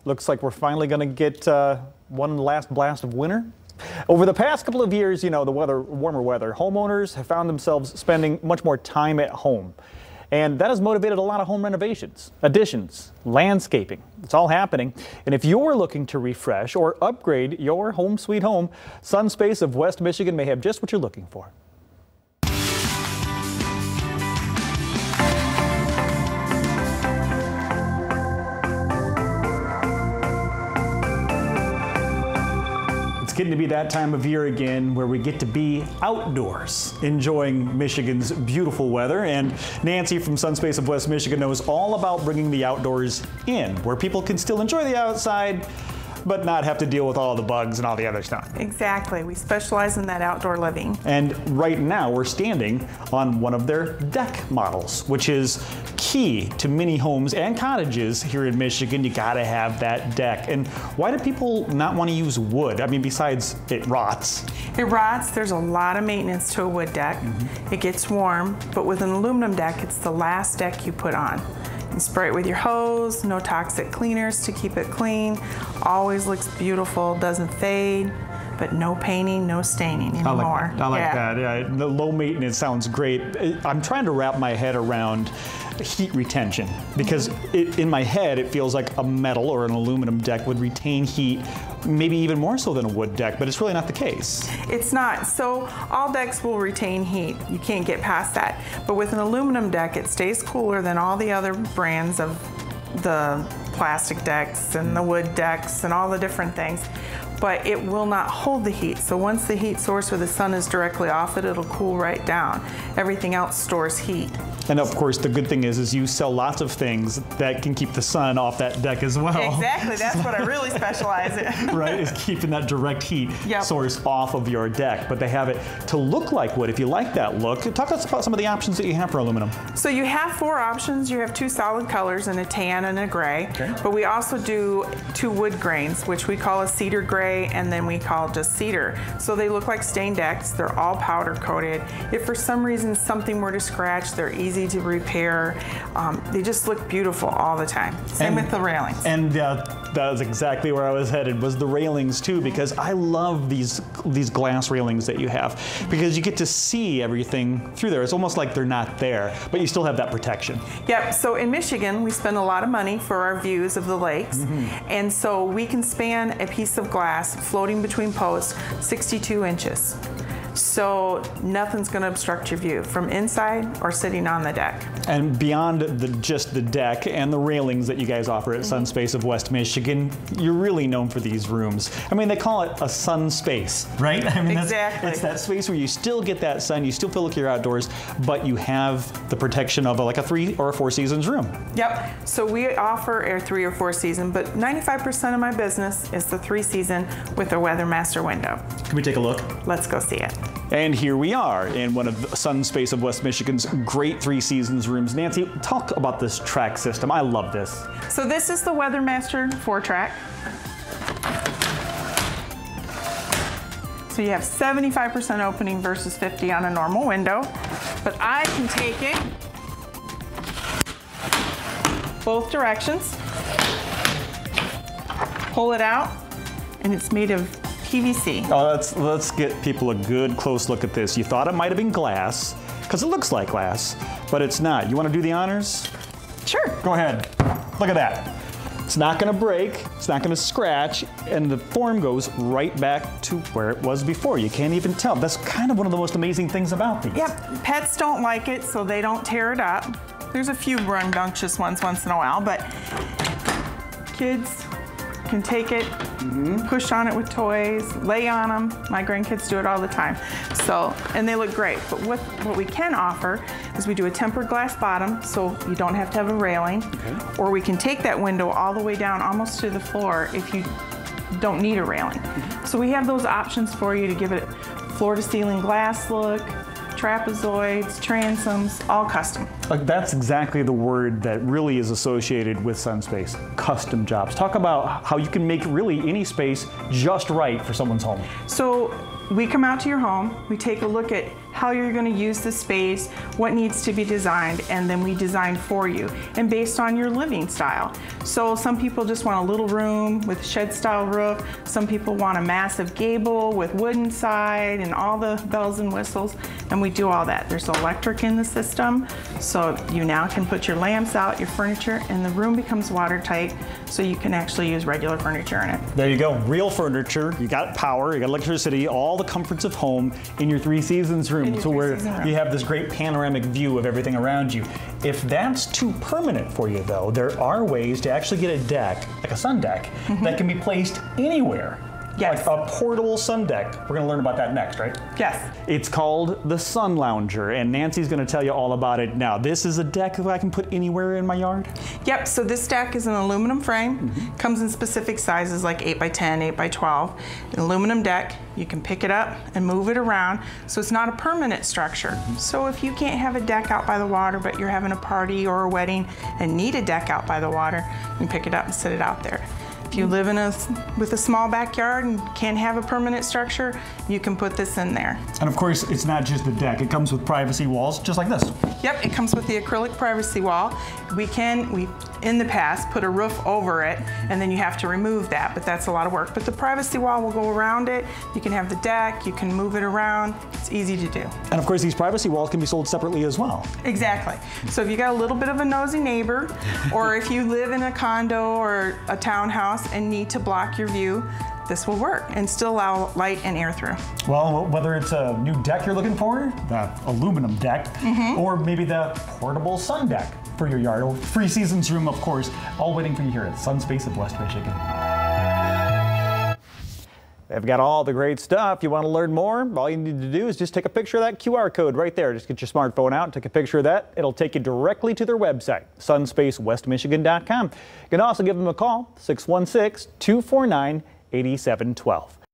Looks like we're finally going to get one last blast of winter. Over the past couple of years, the warmer weather, homeowners have found themselves spending much more time at home. And that has motivated a lot of home renovations, additions, landscaping. It's all happening. And if you're looking to refresh or upgrade your home sweet home, Sunspace of West Michigan may have just what you're looking for. It's getting to be that time of year again where we get to be outdoors, enjoying Michigan's beautiful weather. And Nancy from Sunspace of West Michigan knows all about bringing the outdoors in, where people can still enjoy the outside, but not have to deal with all the bugs and all the other stuff. Exactly. We specialize in that outdoor living. And right now we're standing on one of their deck models, which is key to many homes and cottages here in Michigan. You gotta have that deck. And why do people not want to use wood? I mean, besides it rots. It rots. There's a lot of maintenance to a wood deck. It gets warm, but with an aluminum deck, it's the last deck you put on. You spray it with your hose, no toxic cleaners to keep it clean. Always looks beautiful, doesn't fade, but no painting, no staining anymore. I like that. Yeah, the low maintenance sounds great. I'm trying to wrap my head around heat retention because in my head it feels like a metal or an aluminum deck would retain heat, maybe even more so than a wood deck, but it's really not the case. It's not. So all decks will retain heat. You can't get past that. But with an aluminum deck, it stays cooler than all the other brands of the plastic decks and the wood decks and all the different things. But it will not hold the heat. So once the heat source where the sun is directly off it, it'll cool right down. Everything else stores heat. And of course, the good thing is you sell lots of things that can keep the sun off that deck as well. Exactly, that's what I really specialize in. Right, is keeping that direct heat source off of your deck. But they have it to look like wood if you like that look. Talk to us about some of the options that you have for aluminum. So you have 4 options. You have 2 solid colors, and a tan and a gray. Okay. But we also do 2 wood grains, which we call a cedar gray, and then we call just cedar. So they look like stained decks. They're all powder coated. If for some reason something were to scratch, they're easy to repair. They just look beautiful all the time. Same with the railings. And that was exactly where I was headed, was the railings too, because I love these glass railings that you have, because you get to see everything through there. It's almost like they're not there, but you still have that protection. Yep, so in Michigan, we spend a lot of money for our views of the lakes, and so we can span a piece of glass floating between posts 62 inches. So nothing's going to obstruct your view from inside or sitting on the deck. And beyond just the deck and the railings that you guys offer at Sunspace of West Michigan, you're really known for these rooms. I mean, they call it a sun space, right? I mean, exactly. It's that space where you still get that sun, you still feel like you're outdoors, but you have the protection of like a 3 or 4 seasons room. Yep. So we offer a 3 or 4 season, but 95% of my business is the 3 season with a WeatherMaster window. Can we take a look? Let's go see it. And here we are in one of the Sunspace of West Michigan's great 3 seasons rooms. Nancy, talk about this track system. I love this. So this is the WeatherMaster 4-track. So you have 75% opening versus 50 on a normal window. But I can take it both directions, pull it out, and it's made of PVC. Oh, let's get people a good close look at this. You thought it might have been glass, because it looks like glass, but it's not. You want to do the honors? Sure. Go ahead. Look at that. It's not going to break, it's not going to scratch, and the form goes right back to where it was before. You can't even tell. That's kind of one of the most amazing things about these. Yep. Pets don't like it, so they don't tear it up. There's a few rambunctious ones once in a while, but kids can take it, push on it with toys, lay on them. My grandkids do it all the time. So, and they look great. But what we can offer is we do a tempered glass bottom, so you don't have to have a railing. Or we can take that window all the way down almost to the floor if you don't need a railing. So we have those options for you to give it floor to ceiling glass look, trapezoids, transoms, all custom. Like, that's exactly the word that really is associated with Sunspace, custom jobs. Talk about how you can make really any space just right for someone's home. So we come out to your home, we take a look at how you're going to use the space, what needs to be designed, and then we design for you and based on your living style. So some people just want a little room with shed style roof. Some people want a massive gable with wooden side and all the bells and whistles, and we do all that. There's electric in the system, so you now can put your lamps out, your furniture, and the room becomes watertight, so you can actually use regular furniture in it. There you go, real furniture. You got power, you got electricity, all the comforts of home in your Three Seasons room, so where you have this great panoramic view of everything around you. If that's too permanent for you though, there are ways to actually get a deck, like a sun deck, that can be placed anywhere. Yes. Like a portable sun deck. We're going to learn about that next, right? Yes. It's called the Sun Lounger, and Nancy's going to tell you all about it now. This is a deck that I can put anywhere in my yard? Yep, so this deck is an aluminum frame. Comes in specific sizes like 8 by 10, 8 by 12. An aluminum deck, you can pick it up and move it around, so it's not a permanent structure. So if you can't have a deck out by the water, but you're having a party or a wedding and need a deck out by the water, you can pick it up and sit it out there. If you live with a small backyard and can't have a permanent structure, you can put this in there. And of course, it's not just the deck. It comes with privacy walls, just like this. Yep, it comes with the acrylic privacy wall. We in the past, put a roof over it, and then you have to remove that, but that's a lot of work. But the privacy wall will go around it. You can have the deck, you can move it around. It's easy to do. And of course, these privacy walls can be sold separately as well. Exactly. So if you got a little bit of a nosy neighbor, or if you live in a condo or a townhouse and need to block your view, this will work and still allow light and air through. Well, whether it's a new deck you're looking for, the aluminum deck, or maybe the portable sun deck for your yard, or Three Seasons room, of course, all waiting for you here at Sunspace of West Michigan. They've got all the great stuff. You want to learn more? All you need to do is just take a picture of that QR code right there. Just get your smartphone out, take a picture of that. It'll take you directly to their website, sunspacewestmichigan.com. You can also give them a call, 616-249-8712.